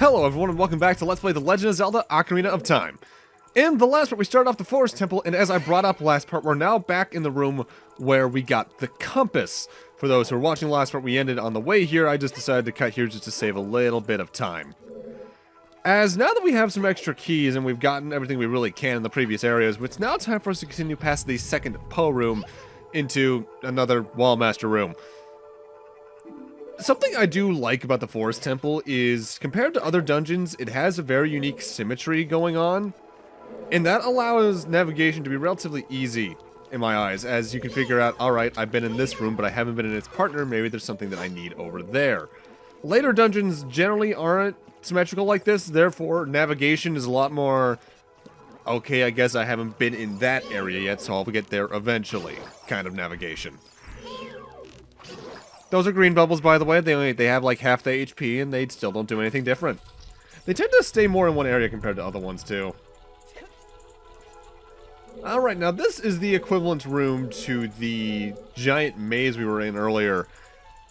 Hello everyone and welcome back to Let's Play The Legend of Zelda Ocarina of Time. In the last part we started off the Forest Temple, and as I brought up last part, we're now back in the room where we got the compass. For those who are watching the last part, we ended on the way here. I just decided to cut here just to save a little bit of time. As now that we have some extra keys and we've gotten everything we really can in the previous areas, it's now time for us to continue past the second Po room into another Wallmaster room. Something I do like about the Forest Temple is, compared to other dungeons, it has a very unique symmetry going on, and that allows navigation to be relatively easy, in my eyes, as you can figure out, alright, I've been in this room, but I haven't been in its partner, maybe there's something that I need over there. Later dungeons generally aren't symmetrical like this, therefore navigation is a lot more, okay, I guess I haven't been in that area yet, so I'll get there eventually, kind of navigation. Those are green bubbles, by the way. They have like half the HP, and they still don't do anything different. They tend to stay more in one area compared to other ones, too. Alright, now this is the equivalent room to the giant maze we were in earlier.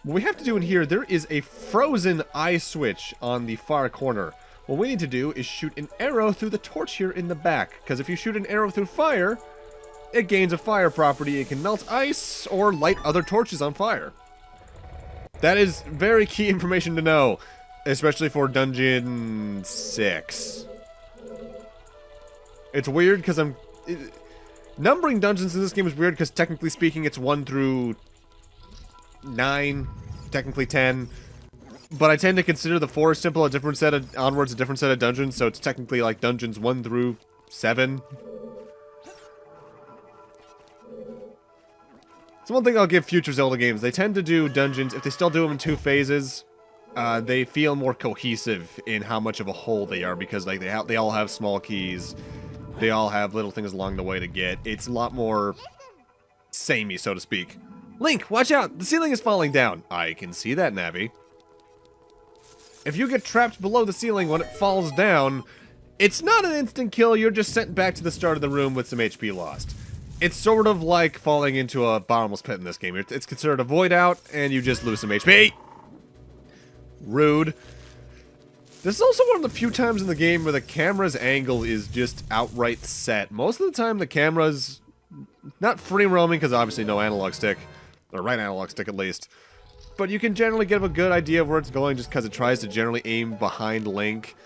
What we have to do in here, there is a frozen eye switch on the far corner. What we need to do is shoot an arrow through the torch here in the back, because if you shoot an arrow through fire, it gains a fire property. It can melt ice or light other torches on fire. That is very key information to know, especially for Dungeon 6. It's weird because numbering dungeons in this game is weird because technically speaking it's 1 through 9, technically 10. But I tend to consider the Forest Temple a different set of, onwards a different set of dungeons, so it's technically like dungeons 1 through 7. So one thing I'll give future Zelda games, they tend to do dungeons, if they still do them in 2 phases, they feel more cohesive in how much of a whole they are, because like they all have small keys, they all have little things along the way to get. It's a lot more samey, so to speak. Link, watch out! The ceiling is falling down! I can see that, Navi. If you get trapped below the ceiling when it falls down, it's not an instant kill, you're just sent back to the start of the room with some HP lost. It's sort of like falling into a bottomless pit in this game. It's considered a void out, and you just lose some HP. Rude. This is also one of the few times in the game where the camera's angle is just outright set. Most of the time, the camera's not free roaming, because obviously no analog stick, or right analog stick at least. But you can generally get a good idea of where it's going just because it tries to generally aim behind Link.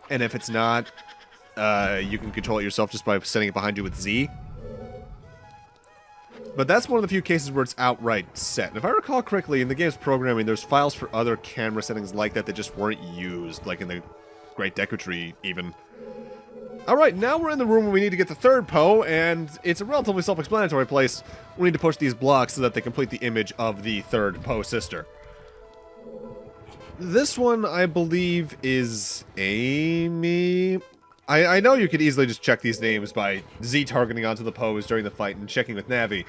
And if it's not, you can control it yourself just by setting it behind you with Z. But that's one of the few cases where it's outright set. And if I recall correctly, in the game's programming, there's files for other camera settings like that that just weren't used, like in the Great Deku Tree, even. Alright, now we're in the room where we need to get the third Po, and it's a relatively self-explanatory place. We need to push these blocks so that they complete the image of the third Po sister. This one, I believe, is Amy. I know you could easily just check these names by Z-targeting onto the pose during the fight and checking with Navi.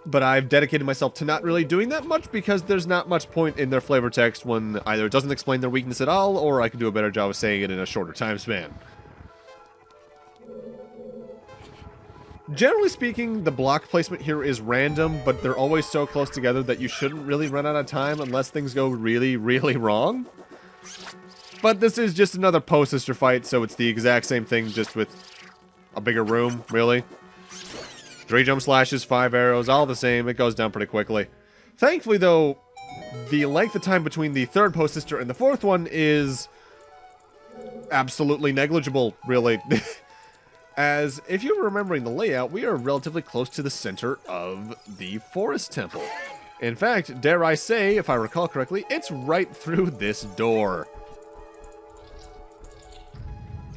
But I've dedicated myself to not really doing that much because there's not much point in their flavor text when either it doesn't explain their weakness at all, or I can do a better job of saying it in a shorter time span. Generally speaking, the block placement here is random, but they're always so close together that you shouldn't really run out of time unless things go really, really wrong. But this is just another Po sister fight, so it's the exact same thing, just with a bigger room, really. 3 jump slashes, 5 arrows, all the same. It goes down pretty quickly. Thankfully, though, the length of time between the third Po sister and the fourth one is absolutely negligible, really. As, if you're remembering the layout, we are relatively close to the center of the Forest Temple. In fact, dare I say, if I recall correctly, it's right through this door.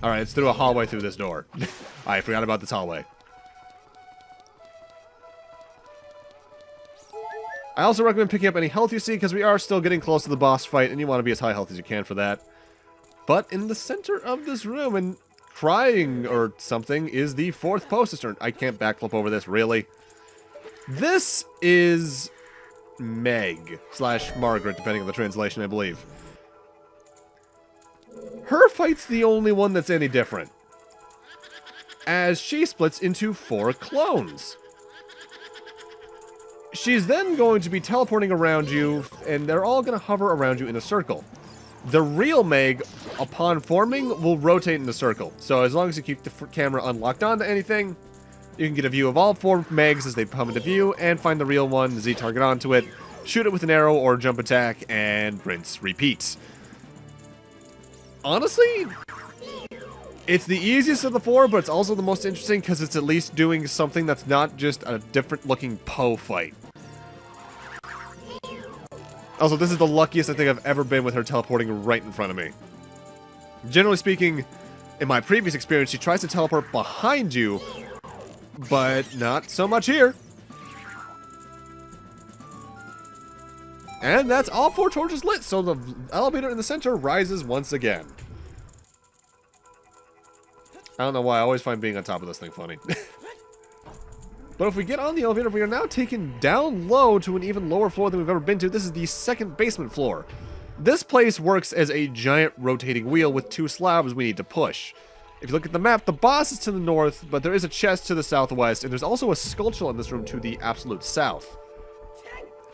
Alright, it's through a hallway through this door. I forgot about this hallway. I also recommend picking up any health you see, because we are still getting close to the boss fight, and you want to be as high health as you can for that. But in the center of this room, and crying or something, is the fourth Po sister. I can't backflip over this, really. This is Meg, / Margaret, depending on the translation, I believe. Her fight's the only one that's any different, as she splits into 4 clones. She's then going to be teleporting around you, and they're all going to hover around you in a circle. The real Meg, upon forming, will rotate in a circle. So as long as you keep the camera unlocked onto anything, you can get a view of all 4 Megs as they come into view, and find the real one, Z-target onto it, shoot it with an arrow or jump attack, and rinse, repeat. Honestly, it's the easiest of the 4, but it's also the most interesting because it's at least doing something that's not just a different-looking Poe fight. Also, this is the luckiest I think I've ever been with her teleporting right in front of me. Generally speaking, in my previous experience, she tries to teleport behind you, but not so much here. And that's all 4 torches lit, so the elevator in the center rises once again. I don't know why, I always find being on top of this thing funny. But if we get on the elevator, we are now taken down low to an even lower floor than we've ever been to. This is the 2nd basement floor. This place works as a giant rotating wheel with 2 slabs we need to push. If you look at the map, the boss is to the north, but there is a chest to the southwest, and there's also a sculpture in this room to the absolute south.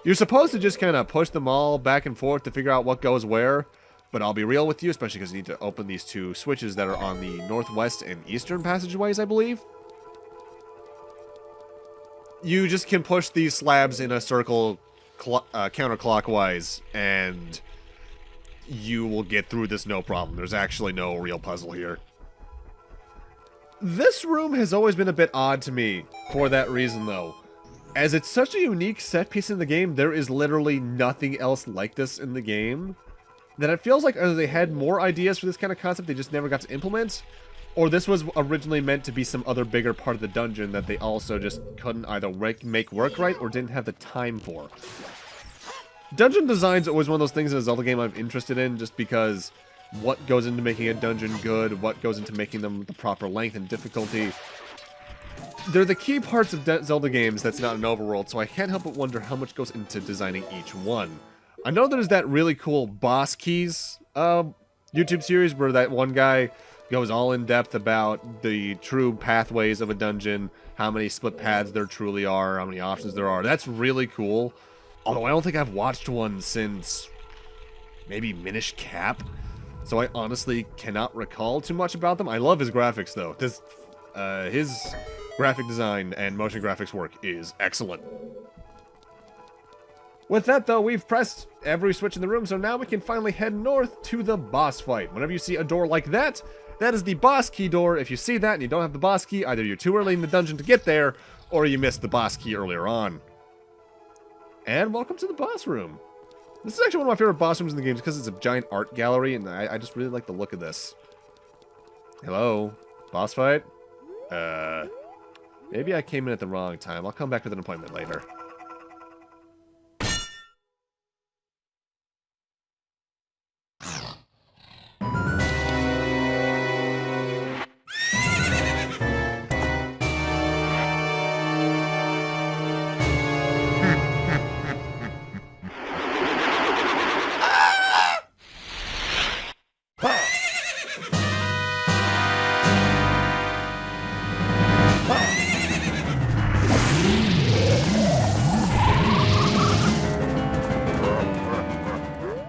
You're supposed to just kind of push them all back and forth to figure out what goes where, but I'll be real with you, especially because you need to open these 2 switches that are on the northwest and eastern passageways, I believe. You just can push these slabs in a circle counterclockwise, and you will get through this no problem. There's actually no real puzzle here. This room has always been a bit odd to me for that reason, though. As it's such a unique set piece in the game, there is literally nothing else like this in the game. That it feels like either they had more ideas for this kind of concept they just never got to implement, or this was originally meant to be some other bigger part of the dungeon that they also just couldn't either make work right or didn't have the time for. Dungeon design's always one of those things in a Zelda game I'm interested in, just because what goes into making a dungeon good, what goes into making them the proper length and difficulty. They're the key parts of Zelda games that's not an overworld, so I can't help but wonder how much goes into designing each one. I know there's that really cool Boss Keys YouTube series where that one guy goes all in depth about the true pathways of a dungeon, how many split paths there truly are, how many options there are. That's really cool. Although I don't think I've watched one since maybe Minish Cap. So I honestly cannot recall too much about them. I love his graphics though. His graphic design and motion graphics work is excellent. With that, though, we've pressed every switch in the room, so now we can finally head north to the boss fight. Whenever you see a door like that, that is the boss key door. If you see that and you don't have the boss key, either you're too early in the dungeon to get there, or you missed the boss key earlier on. And welcome to the boss room. This is actually one of my favorite boss rooms in the game because it's a giant art gallery, and I just really like the look of this. Hello? Boss fight? Maybe I came in at the wrong time. I'll come back with an appointment later.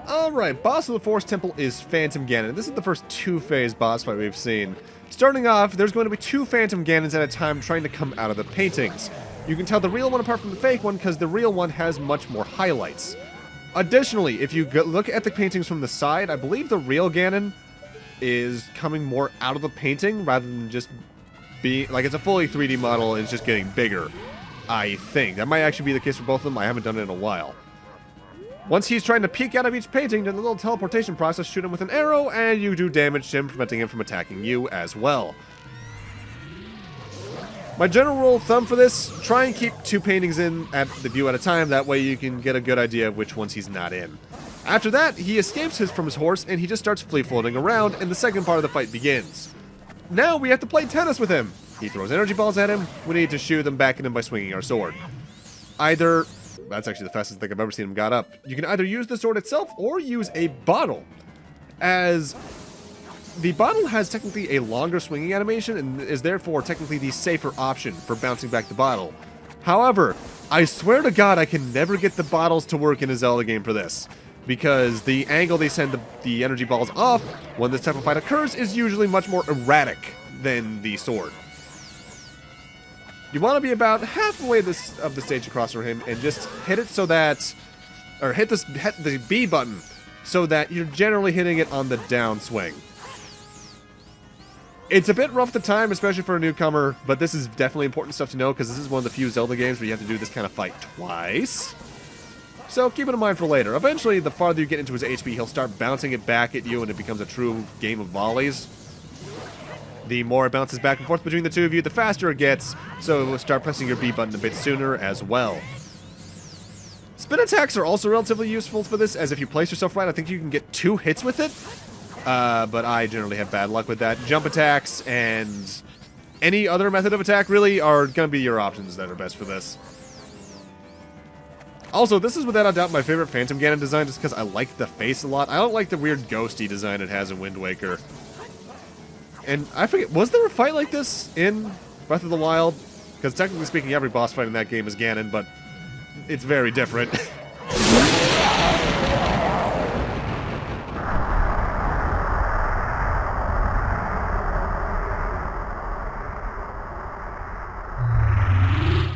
Alright, boss of the Forest Temple is Phantom Ganon. This is the first 2-phase boss fight we've seen. Starting off, there's going to be 2 Phantom Ganons at a time trying to come out of the paintings. You can tell the real one apart from the fake one because the real one has much more highlights. Additionally, if you look at the paintings from the side, I believe the real Ganon is coming more out of the painting rather than just being, like, it's a fully 3D model and it's just getting bigger. I think. That might actually be the case for both of them. I haven't done it in a while. Once he's trying to peek out of each painting, then the little teleportation process, shoot him with an arrow, and you do damage to him, preventing him from attacking you as well. My general rule of thumb for this, try and keep 2 paintings in at the view at a time, that way you can get a good idea of which ones he's not in. After that, he escapes from his horse, and he just starts free-floating around, and the second part of the fight begins. Now we have to play tennis with him. He throws energy balls at him, we need to shoot them back at him by swinging our sword. That's actually the fastest thing I've ever seen him got up. You can either use the sword itself or use a bottle, as the bottle has technically a longer swinging animation and is therefore technically the safer option for bouncing back the bottle. However, I swear to God I can never get the bottles to work in a Zelda game for this. because the angle they send the energy balls off when this type of fight occurs is usually much more erratic than the sword. You want to be about halfway of the stage across from him and just hit it so that, or hit the B button so that you're generally hitting it on the downswing. It's a bit rough at the time, especially for a newcomer, but this is definitely important stuff to know because this is one of the few Zelda games where you have to do this kind of fight twice. So keep it in mind for later. Eventually, the farther you get into his HP, he'll start bouncing it back at you and it becomes a true game of volleys. The more it bounces back and forth between the two of you, the faster it gets, so start pressing your B button a bit sooner as well. Spin attacks are also relatively useful for this, as if you place yourself right, I think you can get 2 hits with it. But I generally have bad luck with that. Jump attacks and any other method of attack really are going to be your options that are best for this. Also, this is without a doubt my favorite Phantom Ganon design just because I like the face a lot. I don't like the weird ghosty design it has in Wind Waker. And I forget, was there a fight like this in Breath of the Wild? Because technically speaking, every boss fight in that game is Ganon, but it's very different.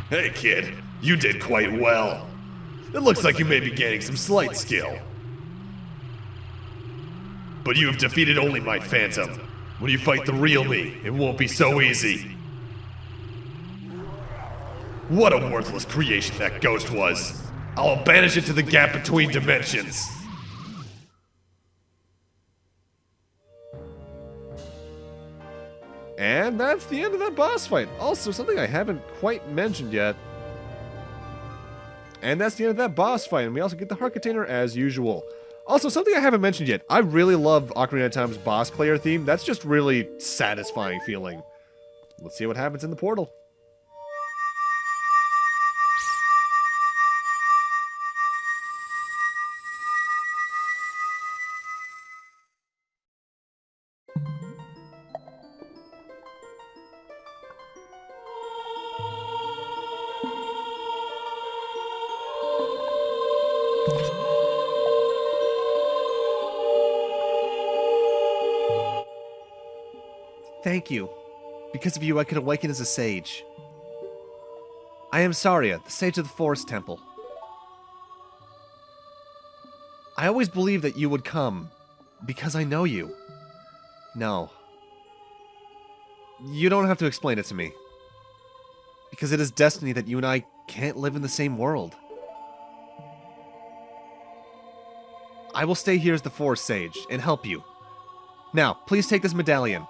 Hey kid, you did quite well. It looks like you may be gaining some slight skill. But you have defeated only my Phantom. When you fight the real me, it won't be so easy. What a worthless creation that ghost was. I'll banish it to the gap between dimensions. And that's the end of that boss fight. Also, something I haven't quite mentioned yet. And that's the end of that boss fight, and we also get the heart container as usual. Also, something I haven't mentioned yet. I really love Ocarina of Time's boss player theme. That's just really satisfying feeling. Let's see what happens in the portal. Thank you. Because of you, I could awaken as a sage. I am Saria, the sage of the Forest Temple. I always believed that you would come, because I know you. No. You don't have to explain it to me. Because it is destiny that you and I can't live in the same world. I will stay here as the Forest Sage, and help you. Now, please take this medallion.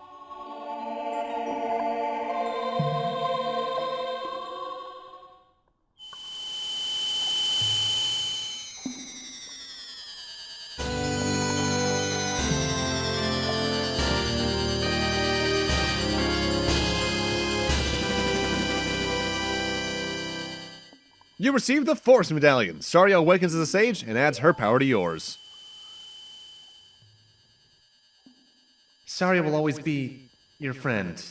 You receive the Forest Medallion. Saria awakens as a sage and adds her power to yours. Saria will always be your friend.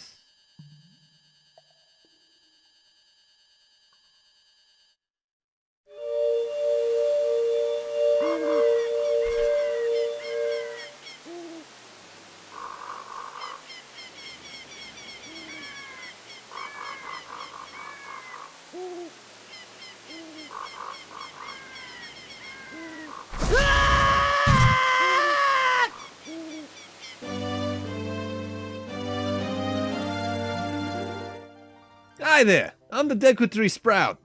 Hi there, I'm the Deku Tree Sprout.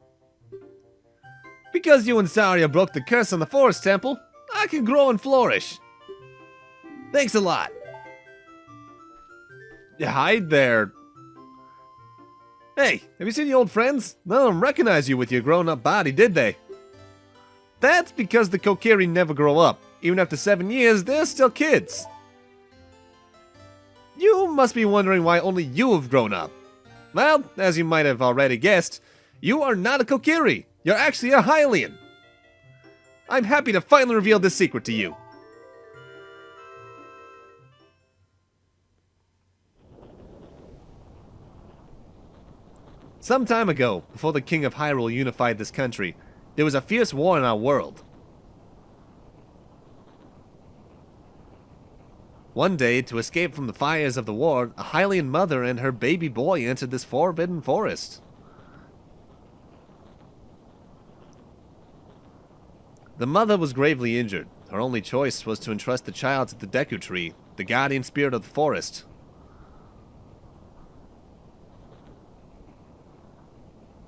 Because you and Saria broke the curse on the Forest Temple, I can grow and flourish. Thanks a lot. Yeah, hi there. Hey, have you seen your old friends? None of them recognize you with your grown-up body, did they? That's because the Kokiri never grow up. Even after 7 years, they're still kids. You must be wondering why only you have grown up. Well, as you might have already guessed, you are not a Kokiri. You're actually a Hylian. I'm happy to finally reveal this secret to you. Some time ago, before the King of Hyrule unified this country, there was a fierce war in our world. One day, to escape from the fires of the war, a Hylian mother and her baby boy entered this forbidden forest. The mother was gravely injured. Her only choice was to entrust the child to the Deku Tree, the guardian spirit of the forest.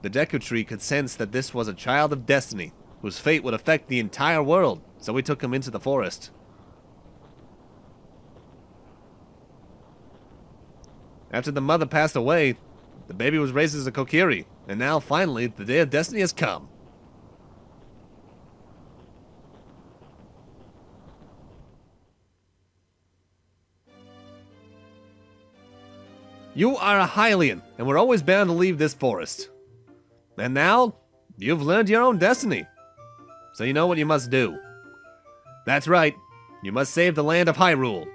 The Deku Tree could sense that this was a child of destiny, whose fate would affect the entire world, so he took him into the forest. After the mother passed away, the baby was raised as a Kokiri, and now, finally, the day of destiny has come. You are a Hylian, and we're always bound to leave this forest. And now, you've learned your own destiny. So you know what you must do. That's right, you must save the land of Hyrule.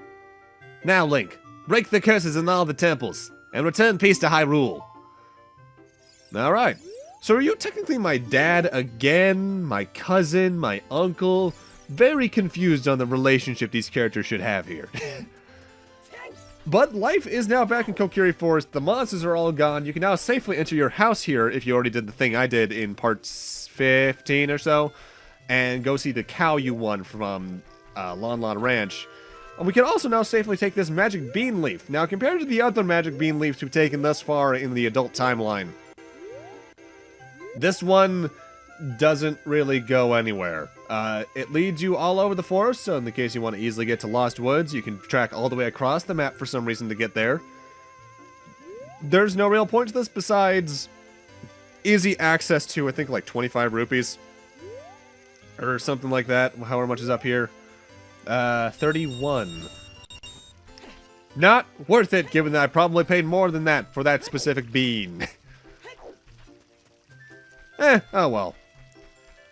Now, Link, break the curses in all the temples, and return peace to Hyrule. Alright, so are you technically my dad again, my cousin, my uncle? Very confused on the relationship these characters should have here. But life is now back in Kokiri Forest, the monsters are all gone, you can now safely enter your house here if you already did the thing I did in part 15 or so, and go see the cow you won from Lon Lon Ranch. And we can also now safely take this magic bean leaf. Now, compared to the other magic bean leaves we've taken thus far in the adult timeline, this one doesn't really go anywhere. It leads you all over the forest, so in the case you want to easily get to Lost Woods, you can track all the way across the map for some reason to get there. There's no real point to this besides easy access to, I think, like 25 rupees. Or something like that, however much is up here. 31. Not worth it, given that I probably paid more than that for that specific bean. Oh well.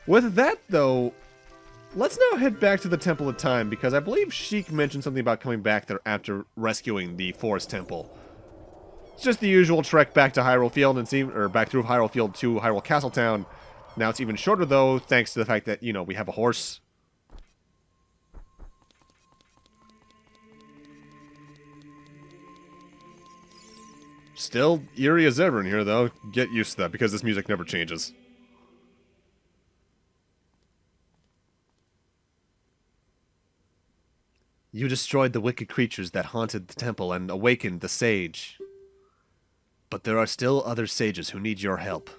With that, though, let's now head back to the Temple of Time, because I believe Sheik mentioned something about coming back there after rescuing the Forest Temple. It's just the usual trek back to Hyrule Field and see, or back through Hyrule Field to Hyrule Castle Town. Now it's even shorter, though, thanks to the fact that, you know, we have a horse. Still eerie as ever in here, though. Get used to that, because this music never changes. You destroyed the wicked creatures that haunted the temple and awakened the sage. But there are still other sages who need your help.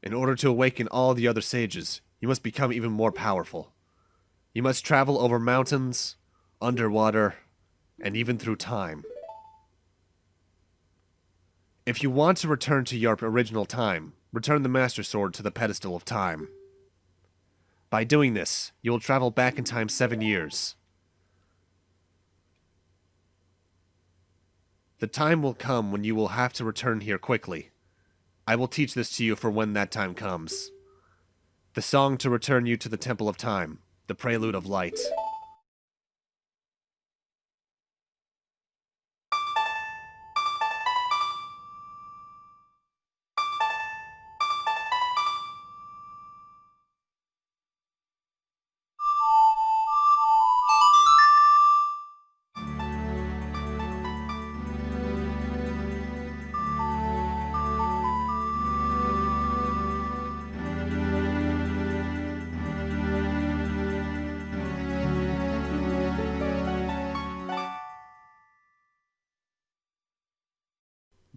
In order to awaken all the other sages, you must become even more powerful. You must travel over mountains, underwater, and even through time. If you want to return to your original time, return the Master Sword to the pedestal of time. By doing this, you will travel back in time 7 years. The time will come when you will have to return here quickly. I will teach this to you for when that time comes. The song to return you to the Temple of Time, the Prelude of Light.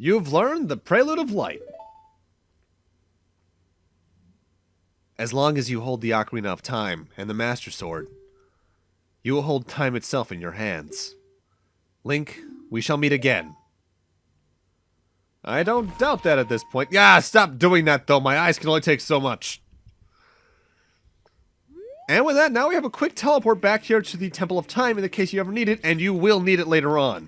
You've learned the Prelude of Light. As long as you hold the Ocarina of Time and the Master Sword, you will hold time itself in your hands. Link, we shall meet again. I don't doubt that at this point. Yeah, stop doing that though, my eyes can only take so much. And with that, now we have a quick teleport back here to the Temple of Time in the case you ever need it, and you will need it later on.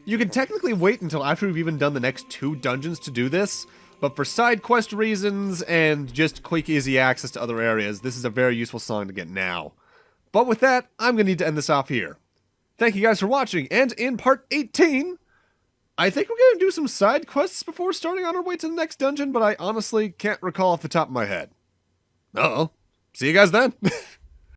You can technically wait until after we've even done the next 2 dungeons to do this, but for side quest reasons and just quick easy access to other areas, this is a very useful song to get now. But with that, I'm going to need to end this off here. Thank you guys for watching, and in part 18, I think we're going to do some side quests before starting on our way to the next dungeon, but I honestly can't recall off the top of my head. Uh-oh. See you guys then.